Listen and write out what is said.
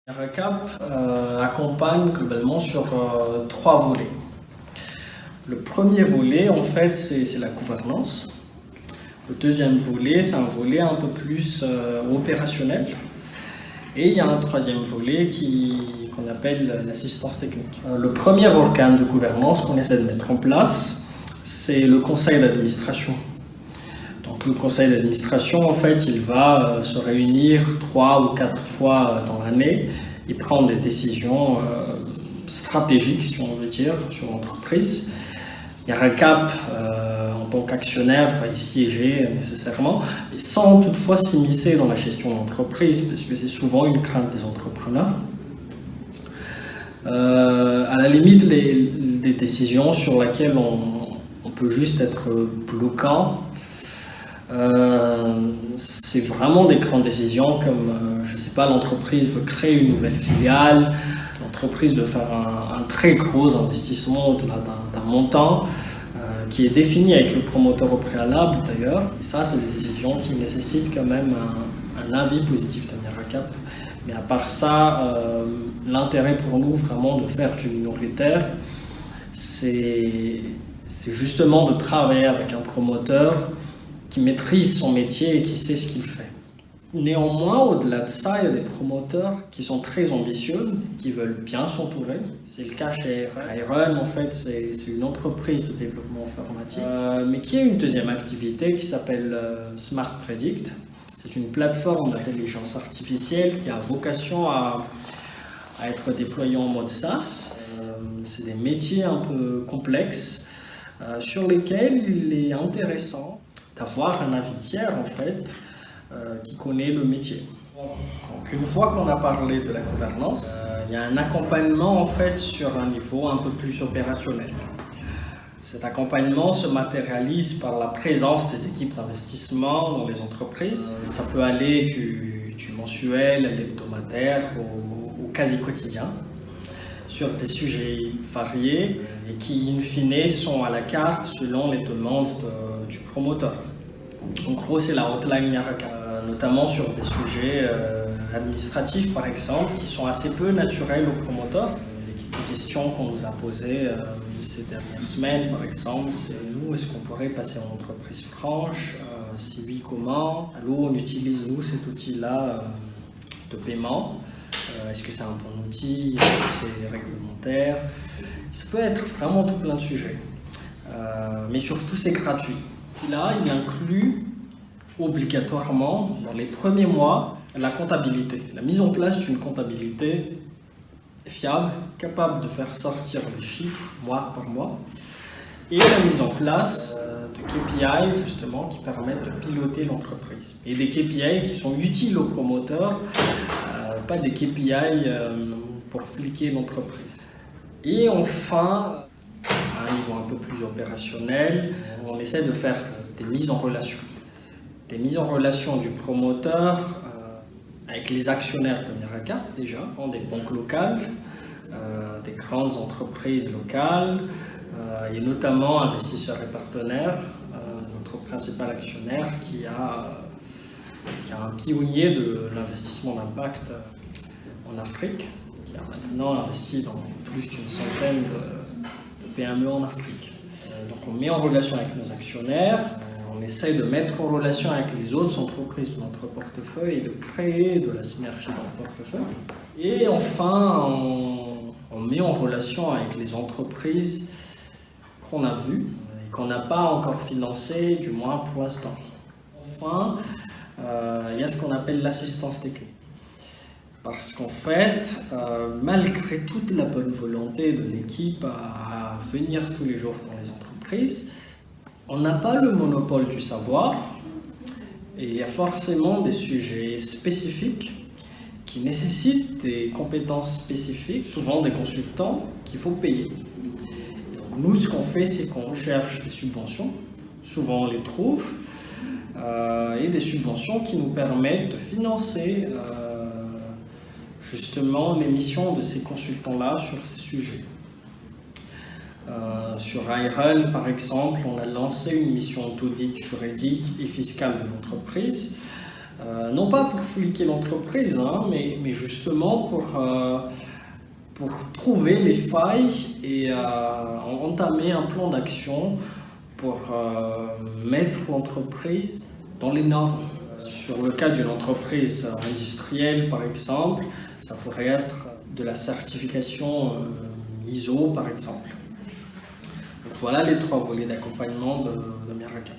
RACAP accompagne globalement sur trois volets. Le premier volet, en fait, c'est la gouvernance. Le deuxième volet, c'est un volet un peu plus opérationnel. Et il y a un troisième volet qu'on appelle l'assistance technique. Le premier organe de gouvernance qu'on essaie de mettre en place, c'est le conseil d'administration. Donc le conseil d'administration, en fait, il va se réunir 3 ou 4 fois dans l'année et prendre des décisions stratégiques, si on veut dire, sur l'entreprise. RACAP, en tant qu'actionnaire, va y siéger nécessairement, mais sans toutefois s'immiscer dans la gestion de l'entreprise, parce que c'est souvent une crainte des entrepreneurs. À la limite, les décisions sur lesquelles on peut juste être bloquant, c'est vraiment des grandes décisions comme, je ne sais pas, l'entreprise veut créer une nouvelle filiale, l'entreprise veut faire un très gros investissement au-delà d'un montant qui est défini avec le promoteur au préalable d'ailleurs. Et ça, c'est des décisions qui nécessitent quand même un avis positif d'un RACAP. Mais à part ça, l'intérêt pour nous vraiment de faire du minoritaire, c'est justement de travailler avec un promoteur qui maîtrise son métier et qui sait ce qu'il fait. Néanmoins, au-delà de ça, il y a des promoteurs qui sont très ambitieux, qui veulent bien s'entourer. C'est le cas chez iRun, en fait, c'est une entreprise de développement informatique, mais qui a une deuxième activité qui s'appelle Smart Predict. C'est une plateforme d'intelligence artificielle qui a vocation à être déployée en mode SaaS. C'est des métiers un peu complexes sur lesquels il est intéressant d'avoir un avis tiers, en fait, qui connaît le métier. Donc, une fois qu'on a parlé de la gouvernance, il y a un accompagnement, en fait, sur un niveau un peu plus opérationnel. Cet accompagnement se matérialise par la présence des équipes d'investissement dans les entreprises. Ça peut aller du mensuel à l'hebdomadaire au quasi quotidien, sur des sujets variés et qui, in fine, sont à la carte selon les demandes du promoteur. En gros, c'est la hotline RACAP, notamment sur des sujets administratifs, par exemple, qui sont assez peu naturels aux promoteurs. Des questions qu'on nous a posées ces dernières semaines, par exemple, c'est nous, est-ce qu'on pourrait passer en entreprise franche? Si oui, comment? Allô, on utilise, nous, cet outil-là de paiement. Est-ce que c'est un bon outil? Est-ce que c'est réglementaire? Ça peut être vraiment tout plein de sujets. Mais surtout, c'est gratuit. Et là, il inclut obligatoirement, dans les premiers mois, la comptabilité. La mise en place d'une comptabilité fiable, capable de faire sortir les chiffres mois par mois, et la mise en place de KPI, justement, qui permettent de piloter l'entreprise. Et des KPI qui sont utiles aux promoteurs, pas des KPI pour fliquer l'entreprise. Et enfin, à un niveau un peu plus opérationnel, on essaie de faire des mises en relation. Des mises en relation du promoteur avec les actionnaires de RACAP déjà, des banques locales, des grandes entreprises locales, et notamment investisseurs et partenaires, notre principal actionnaire qui a un pionnier de l'investissement d'impact en Afrique, qui a maintenant investi dans plus d'une centaine de PME en Afrique. Donc on met en relation avec nos actionnaires, on essaie de mettre en relation avec les autres entreprises de notre portefeuille et de créer de la synergie dans le portefeuille. Et enfin, on met en relation avec les entreprises qu'on a vues et qu'on n'a pas encore financées, du moins pour l'instant. Enfin, il y a ce qu'on appelle l'assistance technique. Parce qu'en fait, malgré toute la bonne volonté de l'équipe à venir tous les jours dans les entreprises, on n'a pas le monopole du savoir et il y a forcément des sujets spécifiques qui nécessitent des compétences spécifiques, souvent des consultants qu'il faut payer. Et donc nous, ce qu'on fait, c'est qu'on cherche des subventions, souvent on les trouve, et des subventions qui nous permettent de financer justement l'émission de ces consultants-là sur ces sujets. Sur iRun, par exemple, on a lancé une mission d'audit juridique et fiscal de l'entreprise Non pas pour fliquer l'entreprise, hein, mais justement pour trouver les failles et entamer un plan d'action pour mettre l'entreprise dans les normes. Sur le cas d'une entreprise industrielle, par exemple, ça pourrait être de la certification ISO, par exemple. Donc voilà les 3 volets d'accompagnement de Miracap.